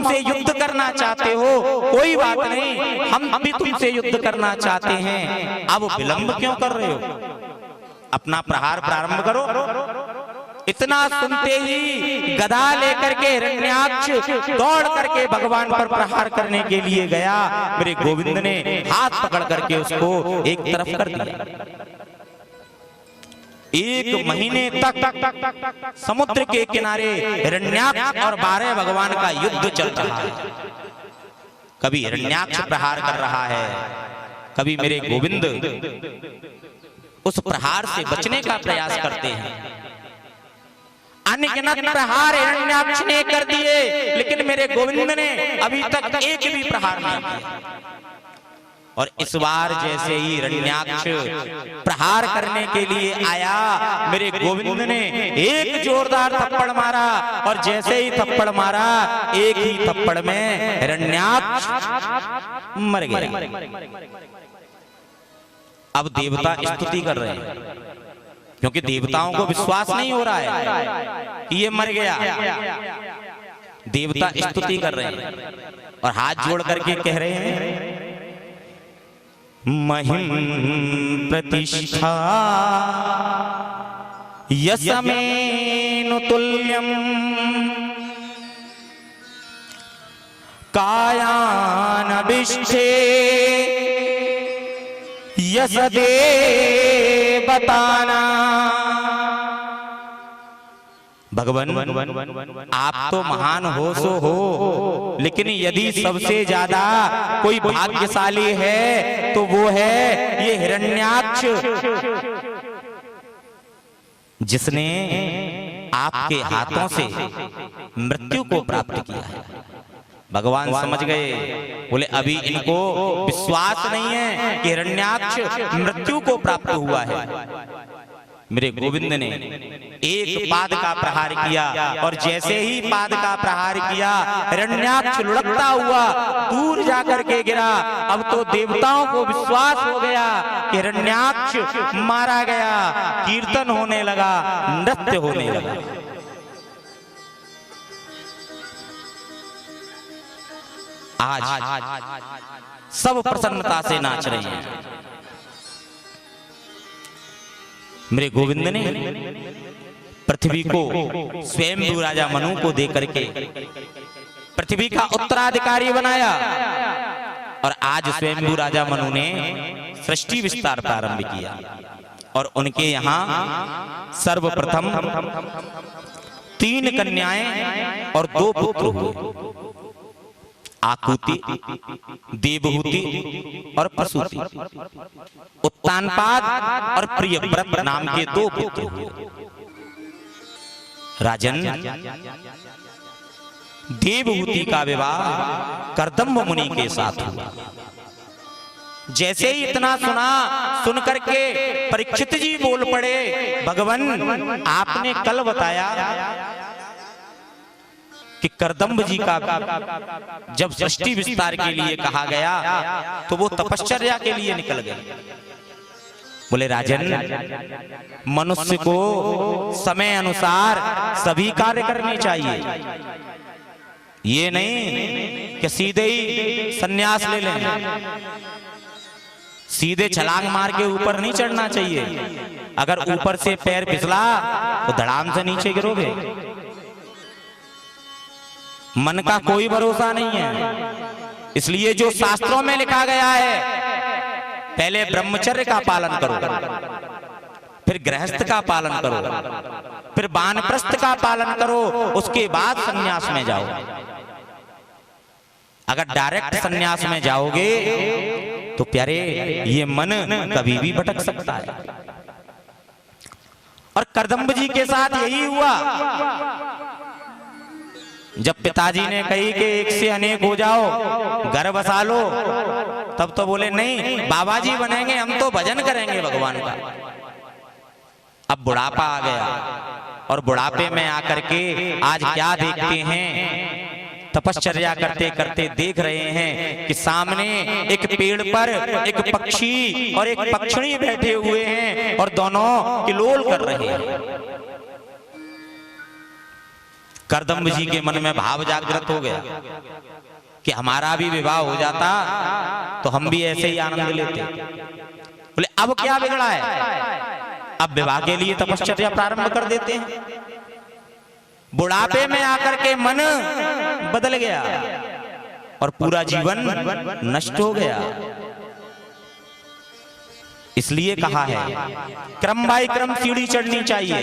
हमसे युद्ध करना चाहते हो, कोई बात नहीं, हम भी तुमसे युद्ध करना चाहते हैं। अब विलंब क्यों कर रहे हो, अपना प्रहार प्रारंभ करो। इतना सुनते ही गदा लेकर के हिरण्याक्ष दौड़ करके भगवान पर प्रहार करने के लिए गया। मेरे गोविंद ने हाथ पकड़ करके उसको एक तरफ कर दिया। 1 महीने तक समुद्र के किनारे हिरण्याक्ष और 12 भगवान का युद्ध चल रहा है। कभी हिरण्याक्ष प्रहार कर रहा है, कभी मेरे गोविंद उस प्रहार से बचने का प्रयास करते हैं। अनगिनत प्रहार हिरण्याक्ष ने कर दिए, लेकिन मेरे गोविंद ने अभी तक एक भी प्रहार नहीं किया। और इस बार जैसे ही हिरण्याक्ष प्रहार करने के लिए आया, मेरे गोविंद ने एक जोरदार थप्पड़ मारा, और जैसे ही थप्पड़ मारा, एक ही थप्पड़ में हिरण्याक्ष मर गया। अब देवता स्तुति कर रहे हैं, क्योंकि देवताओं को विश्वास नहीं हो रहा है कि ये मर गया। देवता स्तुति कर रहे हैं और हाथ जोड़ करके कह रहे हैं, महिम प्रतिष्ठा यशमेनु तुल्यम कायानभिष्ठे यश देवताना। भगवान आप तो महान हो सो हो, लेकिन यदि सबसे ज्यादा कोई भाग्यशाली है तो वो है ये हिरण्याक्ष, जिसने आपके हाथों से मृत्यु को प्राप्त किया है। भगवान समझ गए, बोले अभी इनको विश्वास नहीं है कि हिरण्याक्ष मृत्यु को प्राप्त हुआ है। मेरे गोविंद ने एक पाद का प्रहार किया, और जैसे ही पाद का प्रहार किया, हिरण्याक्ष लुढ़कता हुआ दूर जाकर के गिरा। अब तो देवताओं को विश्वास हो गया कि हिरण्याक्ष मारा गया। कीर्तन होने लगा, नृत्य होने लगा। आज सब प्रसन्नता से नाच रहे हैं। मेरे गोविंद ने पृथ्वी को स्वयं राजा मनु को देकर के पृथ्वी का उत्तराधिकारी बनाया, और आज स्वयं राजा मनु ने सृष्टि विस्तार प्रारंभ किया। और उनके यहाँ सर्वप्रथम 3 कन्याएं और 2 पुत्र हुए, आकुति, देवहूति और प्रसूति। उत्तानपाद और प्रियव्रत नाम के 2 पुत्र हुए। राजन, देवहूति का विवाह कर्दम्ब मुनि के साथ हुआ। जैसे ही इतना सुन करके परीक्षित जी बोल पड़े, भगवान आपने कल बताया कि कर्दम्ब जी का जब सृष्टि विस्तार के लिए कहा गया तो वो तपश्चर्या के लिए निकल गए। बोले राजन, मनुष्य को समय अनुसार सभी कार्य करने चाहिए, ये नहीं कि सीधे ही सन्यास ले लें। सीधे छलांग मार के ऊपर नहीं चढ़ना चाहिए। अगर ऊपर से पैर फिसला तो धड़ाम से नीचे गिरोगे। मन का कोई भरोसा नहीं है। इसलिए जो शास्त्रों में लिखा गया है, पहले ब्रह्मचर्य का पालन करो, फिर गृहस्थ का पालन करो, फिर वानप्रस्थ का पालन करो, उसके बाद सन्यास में जाओ। अगर डायरेक्ट सन्यास में जाओगे तो प्यारे ये मन कभी भी भटक सकता है। और कर्दम्ब जी के साथ यही हुआ। जब पिताजी ने कही कि एक से अनेक हो जाओ, घर बसा लो, तब तो बोले नहीं, बाबा जी बनेंगे, हम तो भजन करेंगे भगवान का। अब बुढ़ापा आ गया, और बुढ़ापे में आकर के आज क्या देखते हैं, तपश्चर्या करते करते देख रहे हैं कि सामने एक पेड़ पर एक पक्षी और एक पक्षिणी बैठे हुए हैं, और दोनों किलोल कर रहे हैं। करदम्ब जी के मन में भाव जागृत हो गया कि हमारा भी विवाह हो जाता तो हम भी ऐसे ही आनंद लेते। बोले अब क्या बिगड़ा है, अब विवाह के लिए तपश्चर्या प्रारंभ कर देते हैं। बुढ़ापे में आकर के मन बदल गया और पूरा जीवन नष्ट हो गया। इसलिए कहा है क्रम बाय क्रम सीढ़ी चढ़नी चाहिए।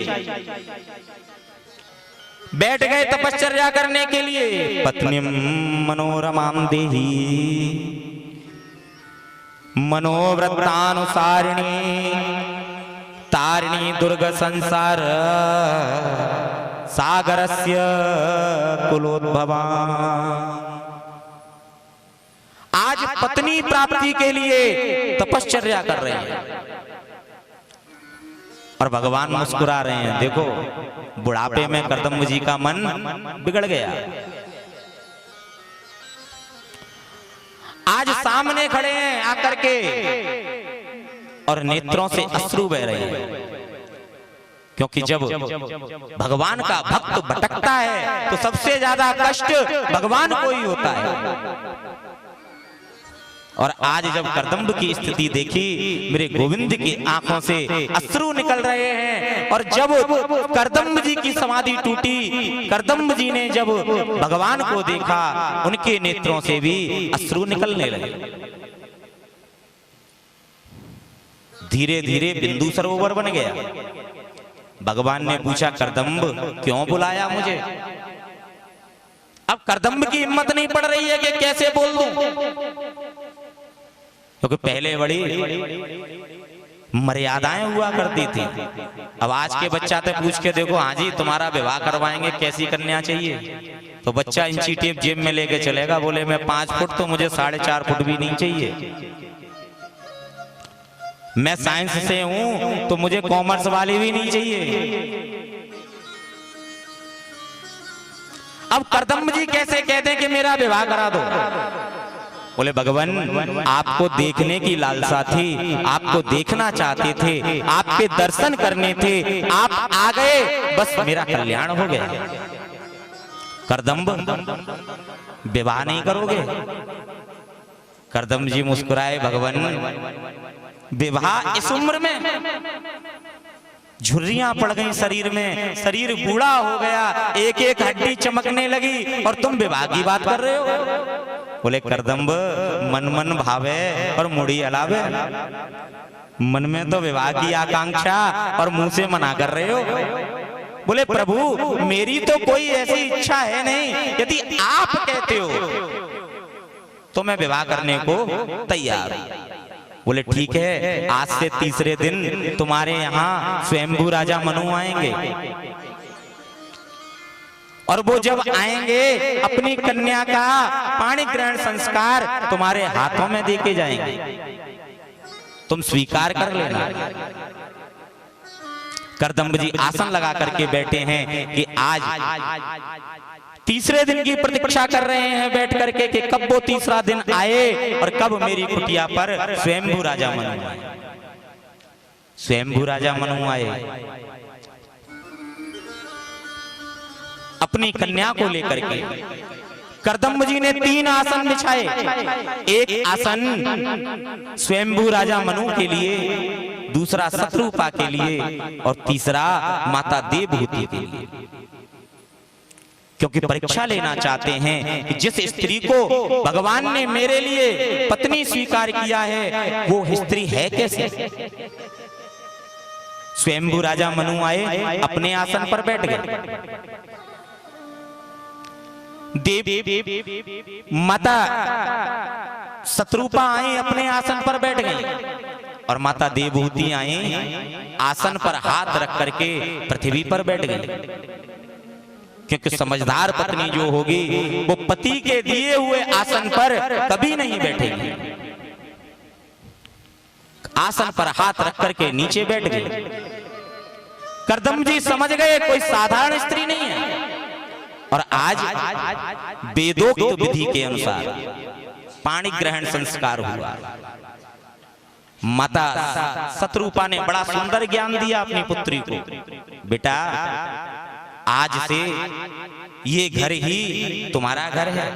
बैठ गए तपश्चर्या करने के लिए। पत्नी मनोरमां देहि मनोव्रतानुसारिणी तारिणी दुर्ग संसार सागरस्य कुलोद्भवा। आज पत्नी प्राप्ति के लिए तपश्चर्या कर रहे हैं और भगवान मुस्कुरा रहे हैं। देखो बुढ़ापे में करदम्ब जी का मन बिगड़ गया। आज सामने खड़े हैं आकर के और नेत्रों से अश्रु बह रहे हैं, क्योंकि जब भगवान का भक्त भटकता है तो सबसे ज्यादा कष्ट भगवान को ही होता है। और आज जब करदम्ब की स्थिति देखी, मेरे गोविंद की आंखों से अश्रु निकल रहे हैं। और जब करदम्ब जी की समाधि टूटी, करदम्ब जी ने जब भगवान को देखा, उनके नेत्रों से भी अश्रु निकलने लगे। धीरे धीरे बिंदु सरोवर बन गया। भगवान ने पूछा करदम्ब क्यों बुलाया मुझे? अब करदम्ब की हिम्मत नहीं पड़ रही है कि कैसे बोल दूं, क्योंकि पहले बड़ी मर्यादाएं हुआ करती थी। अब आज के बच्चा तो पूछ के देखो, हाँ जी तुम्हारा विवाह करवाएंगे, कैसी कन्या चाहिए? तो बच्चा इंची टेप जेब में लेके चलेगा, बोले मैं 5 फुट तो मुझे 4.5 फुट भी नहीं चाहिए। मैं साइंस से हूं तो मुझे कॉमर्स वाली भी नहीं चाहिए। अब करदम्ब जी कैसे कहते हैं कि मेरा विवाह करा दो? बोले भगवान आपको देखने की लालसा थी, आपको देखना चाहते थे, आपके दर्शन करने थे, आप आ गए, बस मेरा कल्याण हो गया। करदम्ब विवाह नहीं करोगे? करदम्ब जी मुस्कुराए, भगवान विवाह इस उम्र में? झुर्रियां पड़ गई शरीर में, शरीर बूढ़ा हो गया, एक एक हड्डी चमकने लगी और तुम विवाह की बात कर रहे हो? बोले करदम्ब मन मन भावे और मुड़ी हलावे। मन में तो विवाह की आकांक्षा और मुंह से मना कर रहे हो। बोले प्रभु मेरी तो कोई ऐसी इच्छा है नहीं, यदि आप कहते हो तो मैं विवाह करने को तैयार हूं। बोले ठीक है, आज से तीसरे दिन तुम्हारे यहाँ स्वयंभू राजा मनु आएंगे और वो जब आएंगे अपनी कन्या का पाणी ग्रहण संस्कार तुम्हारे हाथों में देके जाएंगे, तुम स्वीकार कर लेना। करदम्ब जी आसन लगा करके बैठे हैं कि आज तीसरे दिन की प्रतीक्षा कर रहे हैं बैठ करके कि कब वो तीसरा दिन आए और कब मेरी कुटिया पर स्वयंभू राजा मनु आए। स्वयंभू राजा मनु आए अपनी कन्या को लेकर के। करदम्ब जी ने 3 आसन बिछाए। एक आसन स्वयंभू राजा मनु के लिए, दूसरा शत्रुपा के लिए और तीसरा माता देवहूति के लिए, क्योंकि परीक्षा लेना चाहते हैं कि जिस स्त्री को भगवान ने मेरे लिए पत्नी स्वीकार किया है वो स्त्री है कैसे। स्वयंभू राजा मनु आए, अपने आसन पर बैठ गए। देव माता शत्रुपा आई, अपने आसन पर बैठ गई और माता देवहूति आई, आसन पर हाथ रख करके पृथ्वी पर बैठ गई। क्योंकि समझदार पत्नी जो होगी वो पति के दिए हुए आसन पर कभी नहीं बैठेगी। आसन पर हाथ रख करके नीचे बैठ गए। करदम्ब जी समझ गए कोई साधारण स्त्री नहीं है और आज वेदोक्त विधि के अनुसार पाणी ग्रहण संस्कार हुआ। माता शत्रुपा ने बड़ा सुंदर ज्ञान दिया अपनी पुत्री को, बेटा आज से ये घर ही तुम्हारा घर है,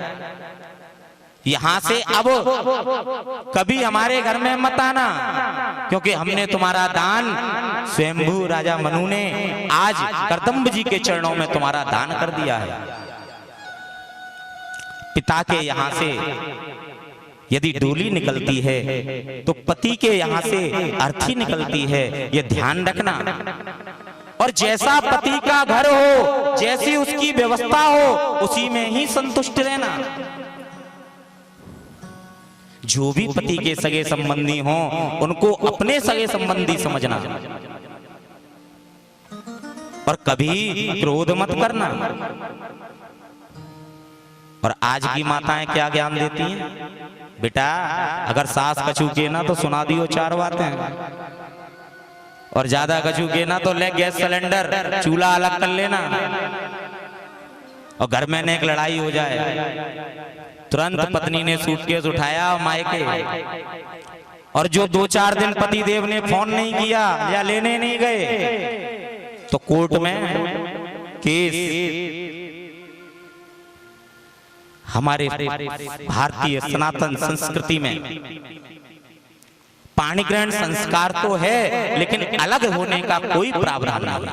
यहां से अब कभी हमारे घर में मत आना, क्योंकि हमने तुम्हारा दान स्वयंभू राजा मनु ने आज करदम्ब जी के चरणों में तुम्हारा दान कर दिया है। पिता के यहां से यदि डोली निकलती है तो पति के यहां से अर्थी निकलती है, ये ध्यान रखना। और जैसा पति का घर हो, जैसी उसकी व्यवस्था हो, उसी में ही संतुष्ट रहना। जो भी पति के सगे संबंधी हो, उनको अपने सगे संबंधी समझना और कभी क्रोध मत करना। और आज की माताएं क्या ज्ञान देती हैं, बेटा अगर सास कछू के ना तो सुना दियो 4 बातें, और ज्यादा कछू के ना तो ले गैस सिलेंडर चूल्हा अलग कर लेना, और घर में एक लड़ाई हो जाए, तुरंत पत्नी ने सूटकेस उठाया मायके, और जो 2-4 दिन पति देव ने फोन नहीं किया या लेने नहीं गए तो कोर्ट में केस। हमारे भारतीय सनातन संस्कृति में पाणी ग्रहण संस्कार तो है, लेकिन अलग होने का कोई प्रावधान नहीं।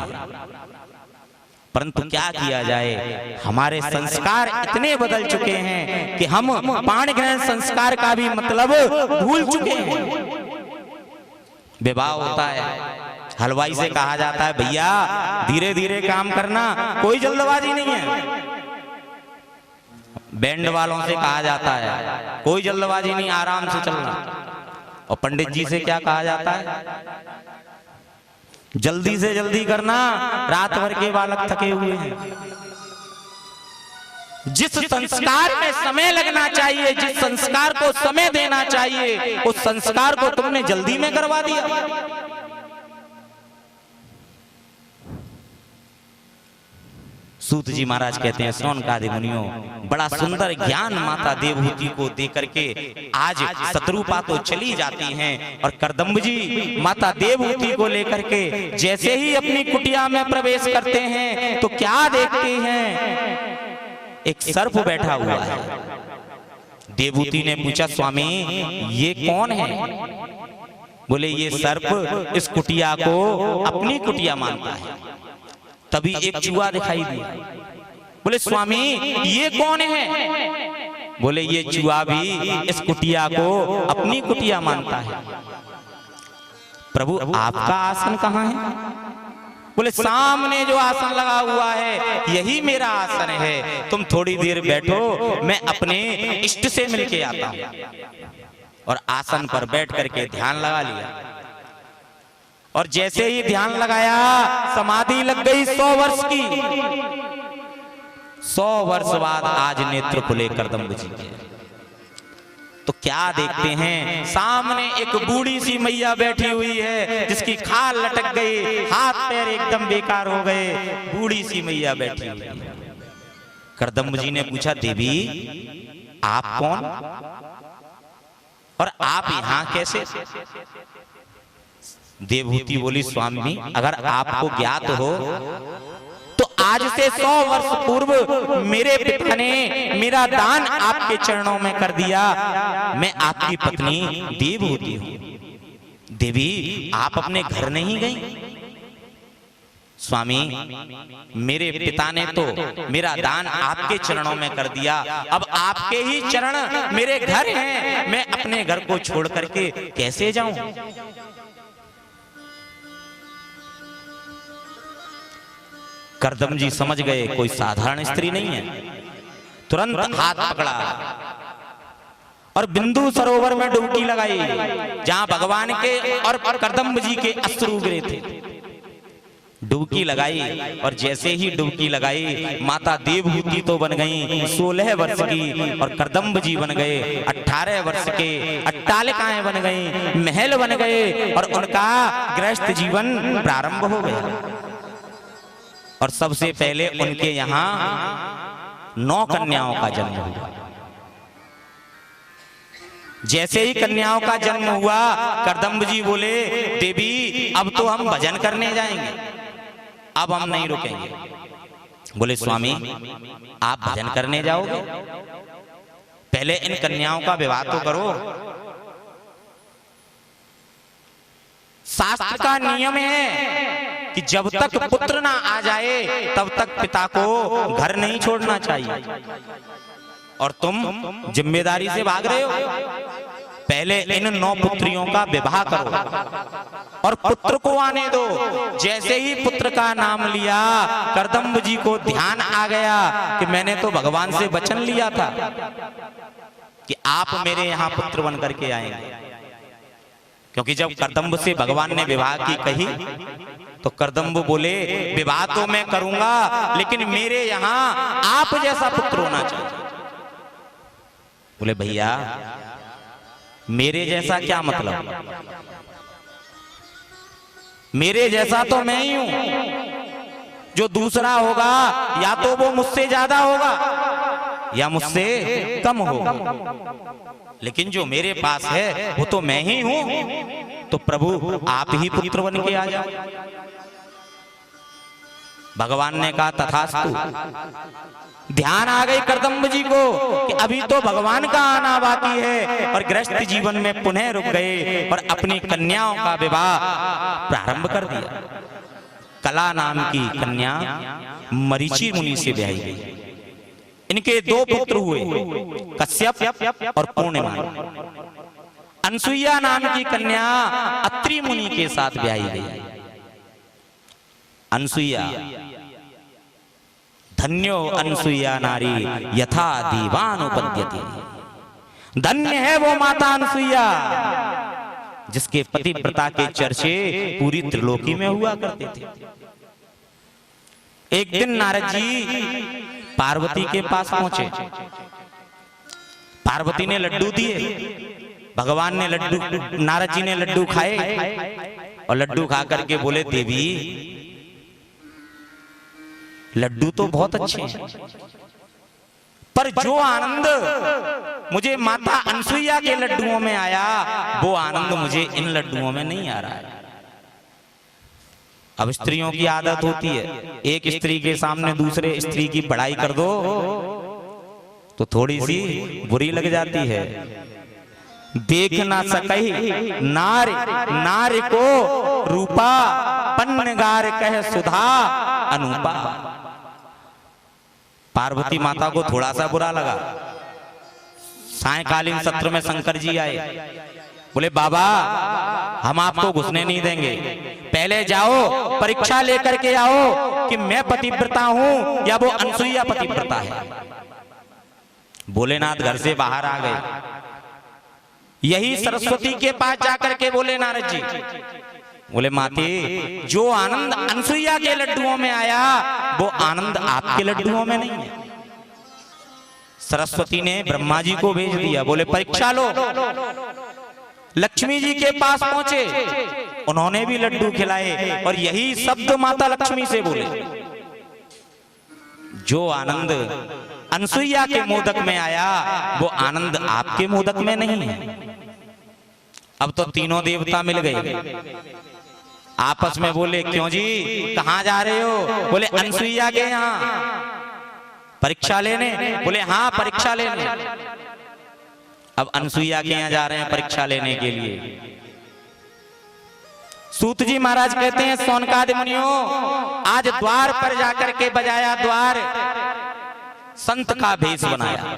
परंतु क्या किया जाए, हमारे संस्कार इतने बदल चुके हैं कि हम पाणी ग्रहण संस्कार का भी मतलब भूल चुके हैं। विवाह होता है, हलवाई से कहा जाता है भैया धीरे धीरे काम करना, कोई जल्दबाजी नहीं है। बैंड वालों से कहा जाता है कोई जल्दबाजी नहीं, आराम से चलना। और पंडित जी से क्या कहा जाता है, जल्दी से जल्दी करना, रात भर के बालक थके हुए हैं। जिस संस्कार में समय लगना चाहिए, जिस संस्कार को समय देना चाहिए, उस संस्कार को तुमने जल्दी में करवा दिया। सूत जी महाराज कहते हैं, सौनकादि मुनियों बड़ा सुंदर ज्ञान माता देवहूति को दे करके आज शत्रुपा तो चली जाती हैं, और करदम्ब जी माता देवहूति को लेकर के जैसे ही अपनी कुटिया में प्रवेश करते हैं तो क्या देखते हैं, एक सर्प बैठा हुआ है। देवहूति ने पूछा स्वामी ये कौन है? बोले ये सर्प इस कुटिया को अपनी कुटिया मानता है। तभी एक चूहा दिखाई दिया। बोले स्वामी ये कौन है? बोले ये चूहा भी इस कुटिया को अपनी कुटिया मानता है। प्रभु आपका आसन कहाँ है? बोले सामने जो आसन लगा हुआ है यही मेरा आसन है, तुम थोड़ी देर बैठो, मैं अपने इष्ट से मिलके आता हूं। और आसन पर बैठ करके ध्यान लगा लिया, और जैसे ही ध्यान लगाया समाधि लग गई 100 वर्ष की। 100 वर्ष बाद आज नेत्र खुले करदम्ब जी के। तो क्या देखते हैं, सामने एक बूढ़ी सी मैया बैठी हुई है जिसकी खाल लटक गई, हाथ पैर एकदम बेकार हो गए, बूढ़ी सी मैया बैठी हुई है। करदम्ब जी ने पूछा देवी आप कौन और आप यहां कैसे? देवहूति बोली स्वामी अगर आपको ज्ञात हो तो आज से 100 वर्ष पूर्व मेरे पिता ने मेरा दान आपके चरणों में कर दिया। मैं आपकी पत्नी देवहूति हूं। देवी आप अपने घर नहीं गई? स्वामी मेरे पिता ने तो मेरा दान आपके चरणों में कर दिया, अब आपके ही चरण मेरे घर हैं, मैं अपने घर को छोड़ करके कैसे जाऊं? करदम जी समझ गए कोई साधारण स्त्री नहीं है, तुरंत हाथ पकड़ा और बिंदु सरोवर में डुबकी लगाई जहां भगवान के और करदम्ब जी के अश्रु गिरे थे। डुबकी लगाई और जैसे ही डुबकी लगाई माता देवहूति तो बन गई 16 वर्ष की, और करदम्ब जी बन गए 18 वर्ष के। अट्टालिकाएं बन गई, महल बन गए, और उनका गृहस्थ जीवन प्रारंभ हो गया। और सबसे पहले उनके यहाँ 9 कन्याओं का जन्म हुआ। जैसे ही कन्याओं का जन्म हुआ करदम्ब जी बोले देवी अब तो हम भजन करने जाएंगे, अब हम नहीं रुकेंगे। बोले स्वामी आप भजन करने जाओगे, पहले इन कन्याओं का विवाह तो करो। शास्त्र का नियम है कि जब तक पुत्र ना आ जाए तब तक पिता को घर नहीं छोड़ना चाहिए, और तुम जिम्मेदारी से भाग रहे हो। पहले इन 9 पुत्रियों का विवाह करो और पुत्र को आने दो। जैसे ही पुत्र का नाम लिया, करदम्ब जी को ध्यान आ गया कि मैंने तो भगवान से वचन लिया था कि आप मेरे यहाँ पुत्र बन करके आएंगे। क्योंकि जब करदम्ब से भगवान ने विवाह की कही तो करदम्ब बोले विवाह तो मैं करूंगा, लेकिन मेरे यहाँ आप जैसा पुत्र होना चाहिए। बोले भैया मेरे जैसा क्या मतलब, मेरे जैसा तो मैं ही हूं। जो दूसरा होगा या तो वो मुझसे ज्यादा होगा या मुझसे कम होगा, लेकिन जो मेरे पास है वो तो मैं ही हूं। तो प्रभु आप ही पुत्र बन के आ जाओ। भगवान ने कहा तथास्तु। ध्यान आ गई करदम्ब जी को कि अभी तो भगवान का आना बाकी है, और गृहस्थ जीवन में पुनः रुक गए और अपनी कन्याओं का विवाह प्रारंभ कर दिया। कला नाम की कन्या मरीचि मुनि से ब्याही गई। इनके 2 पुत्र हुए, कश्यप और पूर्णिमा। अनसुईया नाम की कन्या अत्रि मुनि के साथ ब्याही गई। अनसुईया धन्यो अनसुईया नारी यथा दीवान उपद्यते। धन्य है वो माता अनसुईया जिसके पतिव्रता के चर्चे पूरी त्रिलोकी में हुआ करते थे। एक दिन नारद जी पार्वती के पास पहुंचे। पार्वती ने लड्डू दिए, भगवान ने लड्डू, नारद जी ने लड्डू खाए और लड्डू खा करके बोले देवी लड्डू तो बहुत अच्छे हैं, पर जो आनंद मुझे माता अनसुईया के लड्डुओं में आया वो आनंद मुझे इन लड्डुओं में नहीं आ रहा है। अब स्त्रियों की आदत होती है, एक स्त्री के सामने दूसरे स्त्री की बड़ाई कर दो तो थोड़ी सी बुरी लग जाती है। देख ना सकई नार नार को रूपा, पन्नगार कह सुधा अनूपा। पार्वती माता को थोड़ा सा बुरा लगा। सायकालीन सत्र में शंकर जी आए, बोले बाबा हम आपको घुसने नहीं देंगे, पहले जाओ परीक्षा लेकर के आओ कि मैं पतिव्रता हूं या वो अनसुईया पतिव्रता है। भोलेनाथ घर से बाहर आ गए। यही सरस्वती के पास जाकर के बोले नारद जी, बोले माते जो आनंद अनसुईया के लड्डुओं में आया वो आनंद आपके लड्डुओं में नहीं है। सरस्वती ने ब्रह्मा जी को भेज दिया, बोले परीक्षा लो। लक्ष्मी जी के पास पहुंचे, उन्होंने भी लड्डू खिलाए और यही शब्द माता लक्ष्मी से बोले, जो आनंद अनसुईया के मोदक में आया वो आनंद आपके मोदक में नहीं है। अब तो तीनों देवता मिल गए, आपस में बोले क्यों जी कहां जा रहे हो? बोले अनसुईया के यहाँ परीक्षा लेने। बोले हाँ परीक्षा लेने। अब अनसुईया के यहाँ जा रहे हैं परीक्षा लेने के लिए। सूत जी महाराज कहते हैं सौनकादि मुनियों आज द्वार पर जाकर के बजाया द्वार, संत का भेष बनाया,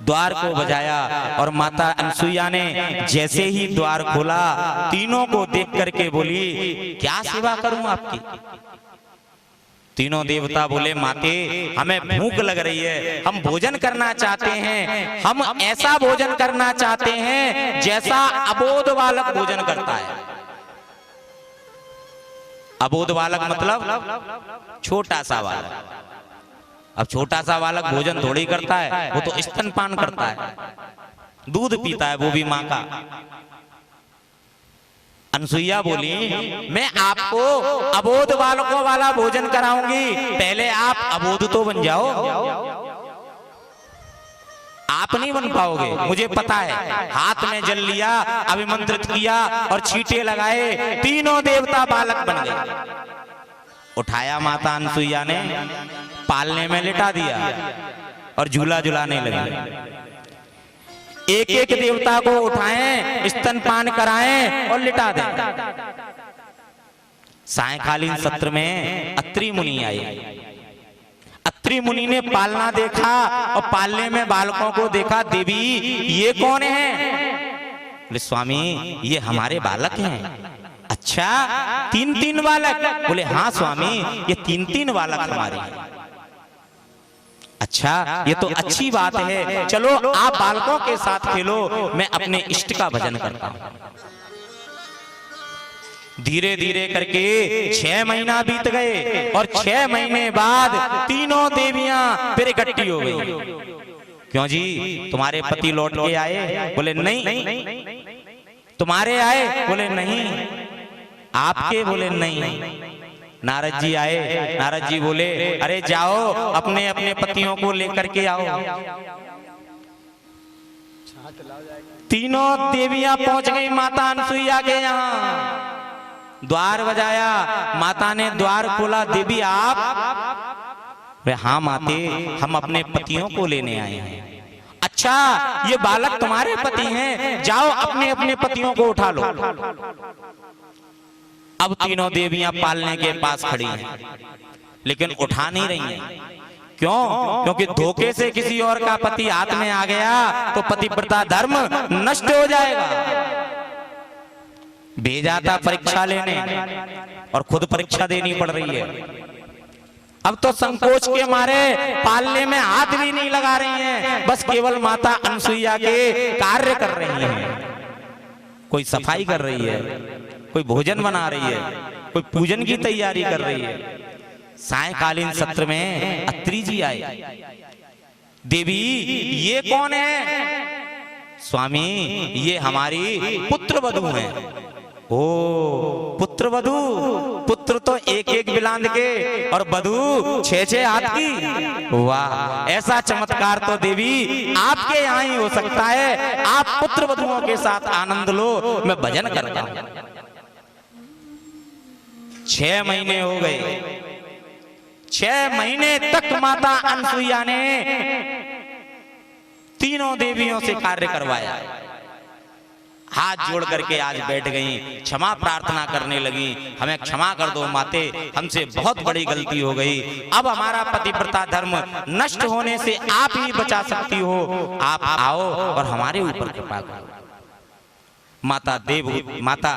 द्वार को बजाया और माता अनसुईया ने जैसे ही द्वार खोला तीनों को देख करके बोली क्या सेवा करूं आपकी? तीनों देवता बोले माते हमें भूख लग रही है, हम भोजन करना चाहते हैं, हम ऐसा भोजन करना चाहते हैं जैसा अबोध बालक भोजन करता है। अबोध बालक मतलब छोटा सा बालक। अब छोटा सा बालक भोजन थोड़ी करता है, वो तो स्तनपान करता है, दूध पीता है, वो भी मां का। अनसुईया बोली मैं आपको अबोध बालकों वाला भोजन कराऊंगी, पहले आप अबोध तो बन जाओ। आप नहीं बन पाओगे, मुझे पता है। हाथ में जल लिया, अभिमंत्रित किया और छींटे लगाए, तीनों देवता बालक बन गए। उठाया माता अनसुईया ने, पालने में लिटा दिया और झूला झुलाने लगी। एक एक देवता को उठाएं, स्तनपान कराएं और लिटा दें। सायंकालीन सत्र में अत्रि मुनि आए। अत्रि मुनि ने पालना देखा और पालने में बालकों को देखा। देवी ये कौन है? बोले स्वामी ये हमारे बालक हैं। अच्छा 3-3 बालक? बोले हाँ स्वामी ये 3-3 बालक हमारे हैं। अच्छा ये तो अच्छी बात है, चलो आप बालकों के साथ खेलो, मैं अपने इष्ट का भजन करता हूं। धीरे धीरे करके 6 महीना बीत गए और 6 महीने बाद तीनों देवियां फिर इकट्ठी हो गई। क्यों जी तुम्हारे पति लौट के आए? बोले नहीं। तुम्हारे आए? बोले नहीं। आपके? बोले नहीं। नारद जी आए। नारद जी बोले अरे जाओ अपने अपने पतियों को लेकर के आओ। तीनों देवियां पहुंच गई माता अनसुईया के यहाँ। द्वार बजाया, माता ने द्वार खोला। देवी आप? हाँ माते हम अपने पतियों को लेने आए हैं। अच्छा ये बालक तुम्हारे पति हैं, जाओ अपने अपने पतियों को उठा लो। अब तीनों देवियां पालने के पास खड़ी हैं, लेकिन उठा नहीं रही हैं। क्यों? क्योंकि धोखे से किसी और का पति हाथ में आ गया तो पतिव्रता धर्म नष्ट हो जाएगा। भेजा था परीक्षा लेने और खुद परीक्षा देनी पड़ रही है। अब तो संकोच के मारे पालने में हाथ भी नहीं लगा रही हैं, बस केवल माता अनसुईया के कार्य कर रही हैं। कोई सफाई कर रही है, कोई भोजन बना रही है, कोई पूजन की तैयारी कर रही है। सायंकालीन सत्र में अत्रि जी आए। देवी ये कौन है? स्वामी ये हमारी पुत्र वधू हैं। ओ पुत्र वधू? पुत्र तो एक एक बिलांद के और वधू 6-6 हाथ की। वाह ऐसा चमत्कार तो देवी आपके यहाँ ही हो सकता है। आप पुत्र वधुओं के साथ आनंद लो, मैं भजन करता हूं। 6 महीने हो गए। 6 महीने तक माता अनसुईया ने तीनों देवियों से कार्य करवाया। हाथ जोड़ करके आज बैठ गई, क्षमा प्रार्थना करने लगी। हमें क्षमा कर दो माते, हमसे बहुत बड़ी गलती हो गई। अब हमारा पतिव्रता धर्म नष्ट होने से आप ही बचा सकती हो। आप आओ और हमारे ऊपर कृपा करो। माता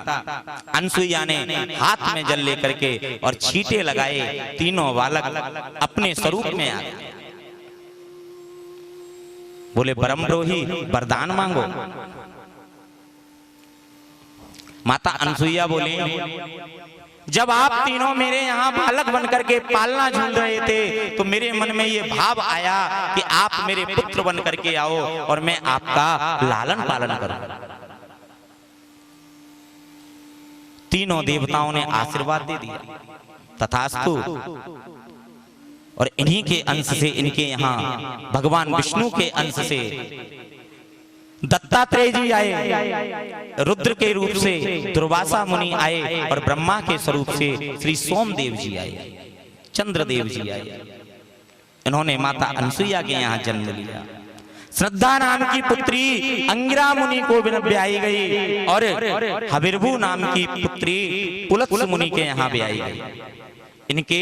अनसुईया ने हाथ में जल लेकर के और छींटे लगाए। तीनों बालक अपने स्वरूप में आ गए। बोले परमद्रोही वरदान मांगो। माता अनसुईया बोली जब आप तीनों मेरे यहाँ बालक बनकर के पालना झूल रहे थे तो मेरे मन में ये भाव आया कि आप मेरे पुत्र बनकर के आओ और मैं आपका लालन पालन करूं। तीनों देवताओं ने आशीर्वाद दे दिया, तथास्तु। और इन्हीं के अंश से, इनके यहाँ भगवान विष्णु के अंश से दत्तात्रेय जी आए, रुद्र के रूप से दुर्वासा मुनि आए और ब्रह्मा के स्वरूप से श्री सोमदेव जी आए, चंद्रदेव जी आए। इन्होंने माता अनसुईया के यहाँ जन्म लिया। श्रद्धा नाम की पुत्री अंगिरा मुनि को ब्याही गई और हबिरभू नाम की पुत्री पुलत्स मुनि के यहाँ ब्याही गई। इनके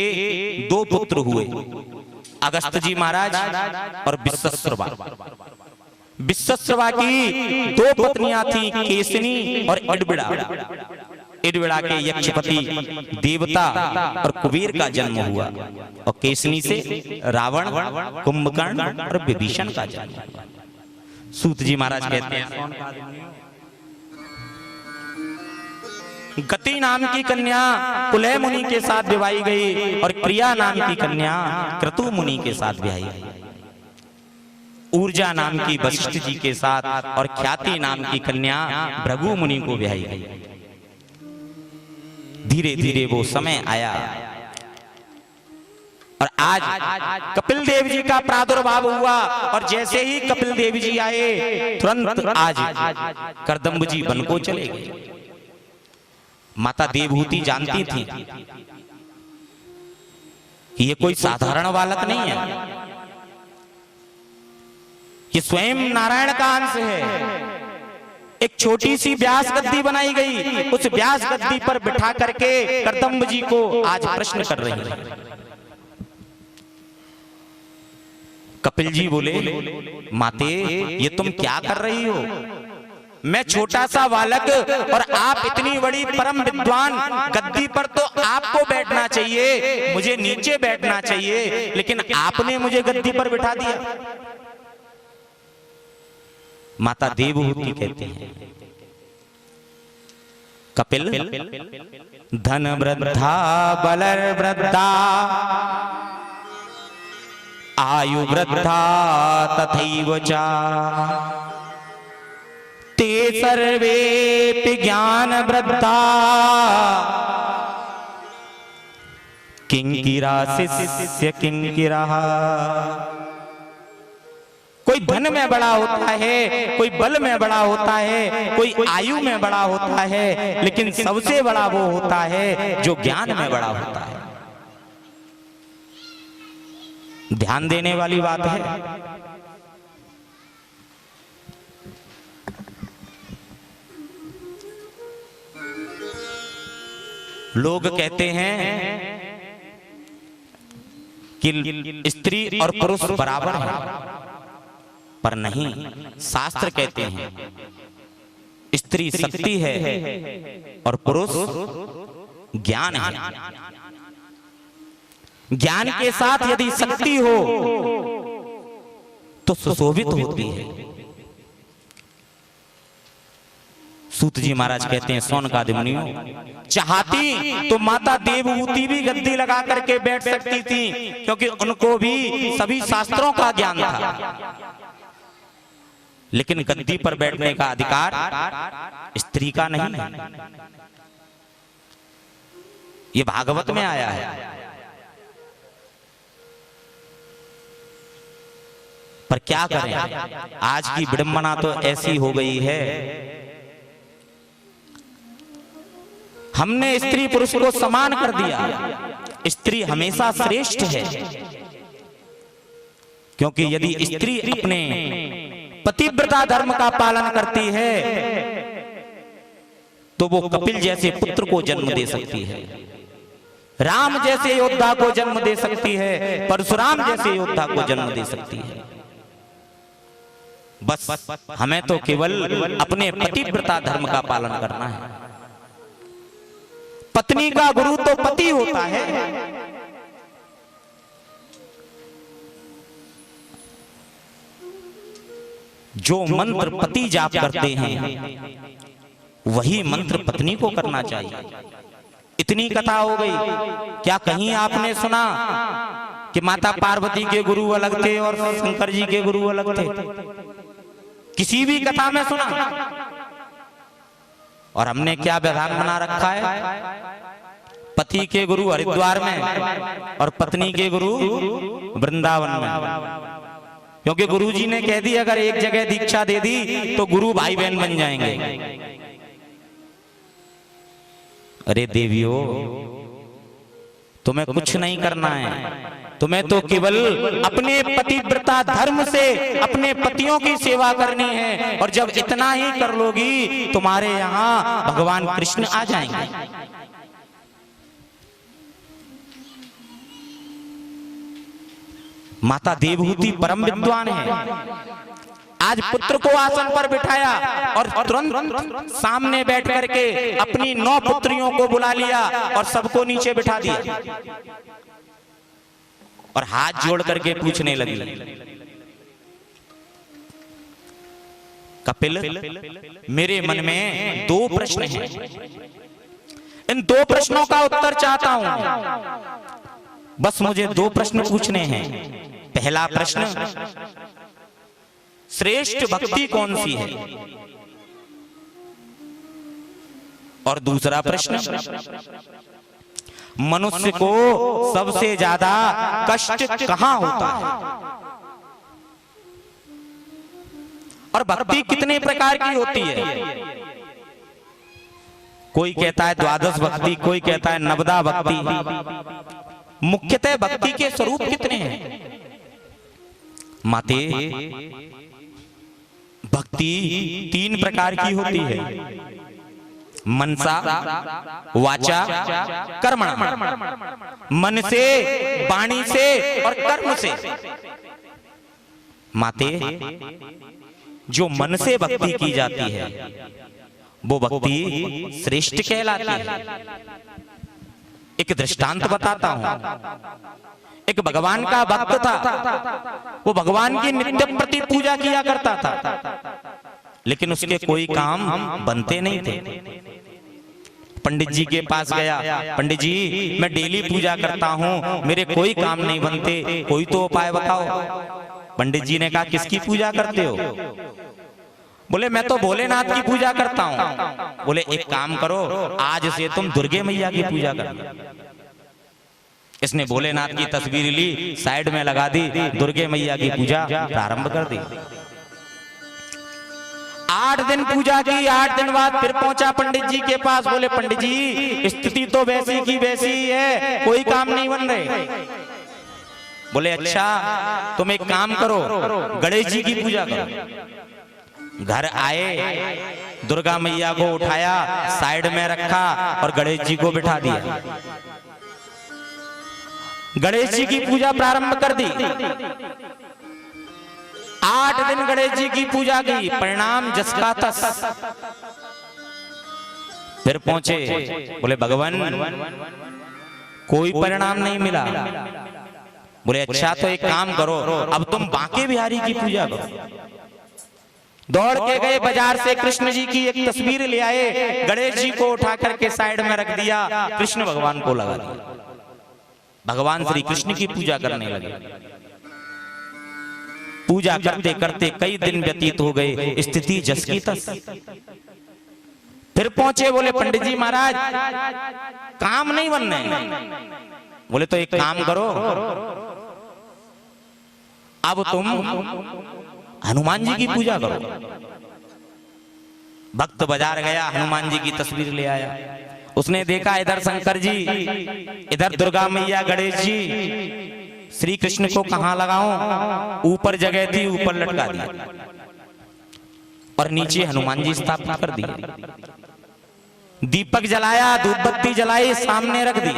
2 पुत्र हुए, अगस्त जी महाराज और विश्वश्रवा। विश्वश्रवा की 2 पत्नियां थी, केसनी और इडबिड़ा। इडबिड़ा के यक्षपति देवता और कुबेर का जन्म हुआ और केसनी से रावण, कुंभकर्ण और विभीषण का जन्म हुआ। सूत जी महाराज कहते हैं गति नाम की कन्या कुलय मुनि के साथ विवाही गई और प्रिया नाम की कन्या क्रतु मुनि के साथ विवाही गई। ऊर्जा नाम की वशिष्ठ जी के साथ और ख्याति नाम की कन्या भृगु मुनि को ब्याही गई। धीरे धीरे वो समय आया और आज कपिल देव जी का प्रादुर्भाव हुआ और जैसे ही कपिल देव जी आए तुरंत आज करदम्ब जी वन को चले गए। माता देवहूति जानती थी ये कोई साधारण बालक नहीं है, ये स्वयं नारायण का अंश है। एक छोटी सी व्यास गद्दी बनाई गई, उस व्यास गद्दी पर बिठा करके कर्दम्ब जी को आज प्रश्न कर रही है। कपिल जी बोले, माते ये तुम क्या कर रही हो? मैं छोटा सा बालक और आप इतनी बड़ी परम विद्वान, गद्दी पर तो आपको बैठना चाहिए, मुझे नीचे बैठना चाहिए, लेकिन आपने मुझे गद्दी पर बिठा दिया। माता देवहूति कहते हैं, कपिल धन वृद्धा बलर वृद्धा आयु वृद्धा तथैव च ते सर्वेपि ज्ञान वृद्धा किंकिरा शिष्य किंकिरः। कोई धन में बड़ा होता है, कोई बल में बड़ा होता है, कोई आयु में बड़ा होता है, लेकिन सबसे बड़ा वो होता है जो ज्ञान में बड़ा होता है। ध्यान देने वाली बात है। लोग कहते हैं कि स्त्री और पुरुष बराबर हैं, पर नहीं, शास्त्र कहते हैं स्त्री शक्ति है और पुरुष ज्ञान है। ज्ञान के साथ यदि शक्ति हो तो सुशोभित होती है। सूत जी महाराज कहते हैं, सौनकादि मुनियों, चाहती तो माता देवहूति भी गद्दी लगा करके बैठ सकती थी, क्योंकि उनको भी सभी शास्त्रों का ज्ञान था, लेकिन गद्दी पर बैठने का अधिकार स्त्री का नहीं है। ये भागवत में आया है। पर क्या करें, आज की विडंबना तो ऐसी हो गई है, हमने स्त्री पुरुष को समान कर दिया। स्त्री हमेशा श्रेष्ठ है, क्योंकि यदि स्त्री अपने पतिव्रता धर्म का पालन करती है तो वो कपिल जैसे पुत्र को जन्म दे सकती है, राम जैसे योद्धा को जन्म दे सकती है, परशुराम जैसे योद्धा को जन्म दे सकती है। बस हमें तो केवल अपने पतिव्रता धर्म का पालन करना है। पत्नी का गुरु तो पति होता है। जो मंत्र पति जाप करते हैं वही मंत्र पत्नी को करना चाहिए। इतनी कथा हो गई, क्या कहीं आपने सुना कि माता पार्वती के गुरु अलग थे और शंकर जी के गुरु अलग थे? किसी भी कथा में सुना? और हमने क्या विधान बना रखा है? पति के गुरु हरिद्वार में और पत्नी के गुरु वृंदावन में, क्योंकि गुरुजी ने कह दी अगर एक जगह दीक्षा दे दी तो गुरु भाई बहन बन जाएंगे। अरे देवियों, तुम्हें कुछ नहीं करना है, तुम्हें तो केवल अपने पतिव्रता धर्म से अपने पतियों की सेवा करनी है, और जब इतना ही कर लोगी तुम्हारे यहाँ भगवान कृष्ण आ जाएंगे। माता देवहूति परम विद्वान है। आज पुत्र को आसन पर बिठाया और तुरंत सामने बैठ करके अपनी 9 पुत्रियों को बुला लिया और सबको नीचे बिठा दिया और हाथ जोड़ करके पूछने लगी, कपिल मेरे मन में 2 प्रश्न हैं, इन 2 प्रश्नों का उत्तर चाहता हूं, बस मुझे 2 प्रश्न पूछने हैं। पहला प्रश्न, श्रेष्ठ भक्ति कौन सी है? और दूसरा प्रश्न, मनुष्य को सबसे ज्यादा कष्ट कहां होता है? और भक्ति कितने प्रकार की होती है? कोई कहता है 12 भक्ति, कोई कहता है 9 भक्ति, मुख्यतः भक्ति के स्वरूप कितने हैं माते? भक्ति 3 प्रकार की होती है, मनसा, वाचा, कर्मणा। मन से, वाणी से और कर्म से। माते, जो मन से भक्ति की जाती है वो भक्ति श्रेष्ठ कहलाती है। एक दृष्टांत बताता हूं। एक भगवान का भक्त था, वो भगवान की नित्य प्रति पूजा किया करता था, लेकिन उसके कोई काम बनते नहीं थे। पंडित जी के पास गया, पंडित जी मैं डेली पूजा करता हूं, मेरे कोई काम नहीं बनते, कोई तो उपाय बताओ। पंडित जी ने कहा किसकी पूजा करते हो? बोले मैं तो भोलेनाथ की पूजा करता हूं। बोले एक काम करो, आज से तुम दुर्गे मैया की पूजा करना। इसने भोलेनाथ की तस्वीर ली, साइड में लगा दी, दुर्गे मैया की पूजा प्रारंभ कर दी। 8 दिन पूजा की। 8 दिन बाद फिर पहुंचा पंडित जी के पास। बोले पंडित जी स्थिति तो वैसी की वैसी ही है, कोई काम नहीं बन रहे। बोले अच्छा तुम एक काम करो, गणेश जी की पूजा करो। घर आए, दुर्गा मैया को उठाया, साइड में रखा और गणेश जी को बिठा दिया। गणेश जी की पूजा प्रारंभ कर दी। 8 दिन गणेश जी की पूजा की, परिणाम जस का तस। फिर पहुंचे, बोले भगवान कोई परिणाम नहीं मिला। बोले अच्छा तो एक काम करो, अब तुम बांके बिहारी की पूजा करो। दौड़ के गए, बाजार से कृष्ण जी की एक तस्वीर ले आए, गणेश जी को उठा करके साइड में रख दिया, कृष्ण भगवान को लगा दिया। भगवान श्री कृष्ण की पूजा करने लगे। पूजा करते करते कई दिन व्यतीत हो गए, स्थिति जस की तस। फिर पहुंचे, बोले पंडित जी महाराज काम नहीं बन रहे। बोले तो एक काम करो, अब तुम हनुमान जी की पूजा करो। भक्त बाजार गया, हनुमान जी की तस्वीर ले आया। उसने देखा इधर शंकर जी, इधर दुर्गा मैया, गणेश जी, श्री कृष्ण को कहां लगाऊं? ऊपर जगह थी, ऊपर लटका दिया और नीचे हनुमान जी स्थापित कर दिए। दीपक जलाया, धूप बत्ती जलाई, सामने रख दी।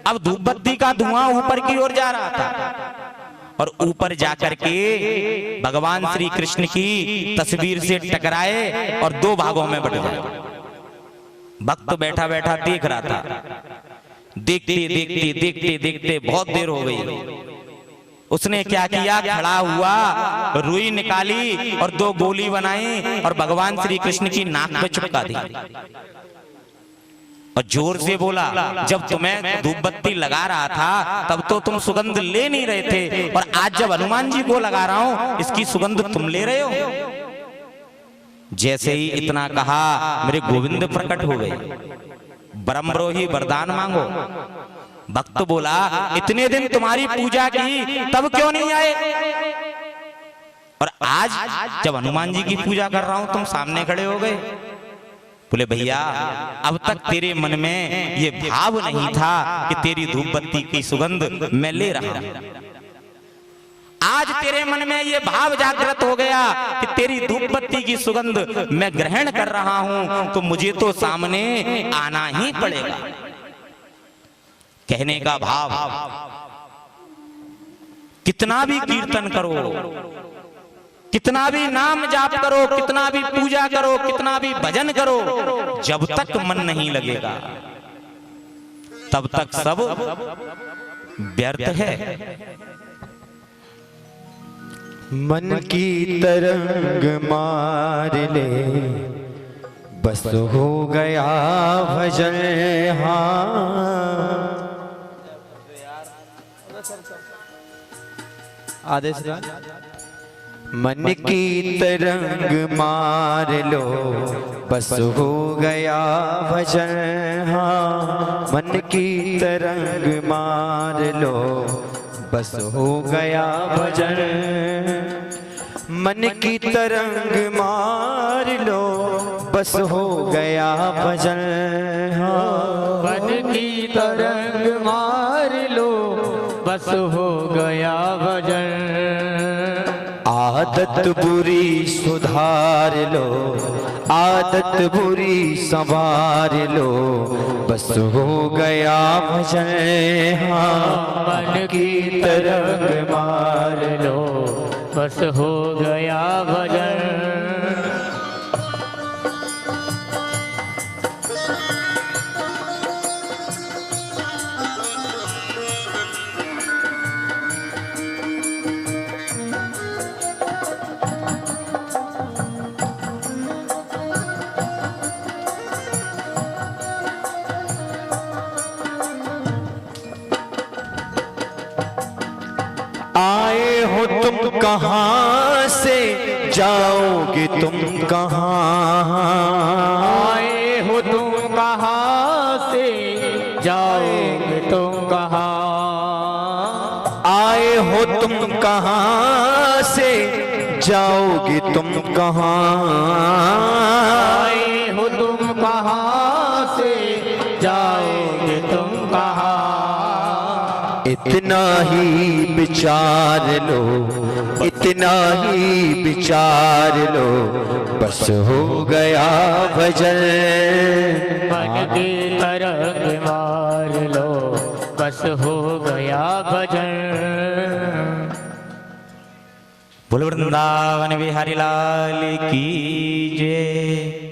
अब धूप बत्ती का धुआं ऊपर की ओर जा रहा था और ऊपर जाकर के भगवान श्री कृष्ण की तस्वीर से टकराए और 2 भागों में बट गए। भक्त बैठा बैठा देख रहा था। देखते देखते देखते देखते बहुत देर हो गई। उसने क्या किया, खड़ा हुआ, रुई निकाली और 2 गोली बनाई और भगवान श्री कृष्ण की नाक में चिपका दी और जोर से बोला, जब तुम्हें धूप बत्ती लगा रहा था तब तो तुम सुगंध ले नहीं रहे थे, और आज जब हनुमान जी को लगा रहा हूं इसकी सुगंध तुम ले रहे हो। जैसे ही इतना कहा, मेरे गोविंद प्रकट हो गए। ब्रह्मरोही वरदान मांगो। भक्त बोला इतने दिन तुम्हारी पूजा की, तब क्यों नहीं आए? और आज जब हनुमान जी की पूजा कर रहा हूं तुम सामने खड़े हो गए। बोले भैया अब तक तेरे मन में ये भाव नहीं था कि तेरी धूप बत्ती की सुगंध मैं ले रहा हूं। आज तेरे मन में ये भाव जागृत हो गया कि तेरी धूप बत्ती की सुगंध मैं ग्रहण कर रहा हूं, तो मुझे तो सामने आना ही पड़ेगा। कहने का भाव, कितना भी कीर्तन करो, कितना भी नाम जाप करो, कितना भी पूजा करो, कितना भी भजन करो, जब तक मन नहीं लगेगा तब तक सब व्यर्थ है। मन की तरंग मार ले, बस हो गया भजन। हाँ आदेश। मन की तरंग मार लो, बस हो गया भजन। हाँ मन की तरंग मार लो, बस हो गया भजन। मन की तरंग मार लो बस हो गया भजन। हाँ मन की तरंग मार लो बस हो गया भजन। आदत बुरी सुधार लो, आदत बुरी संवार लो बस हो गया भजन। हाँ मन की तरंग मार लो बस हो गया भजन। आए हो तुम कहाँ से, जाओगे तुम कहाँ। आए हो तुम कहाँ से, जाओगे तुम कहाँ। आए हो तुम कहाँ से, जाओगे तुम कहाँ। आए हो तुम कहाँ से, जाओगे तुम कहाँ। इतना ही विचार लो, इतना ही विचार लो बस हो गया भजन। मन की तरंग मार लो बस हो गया भजन। बोल वृंदावन बिहारी लाल की जय।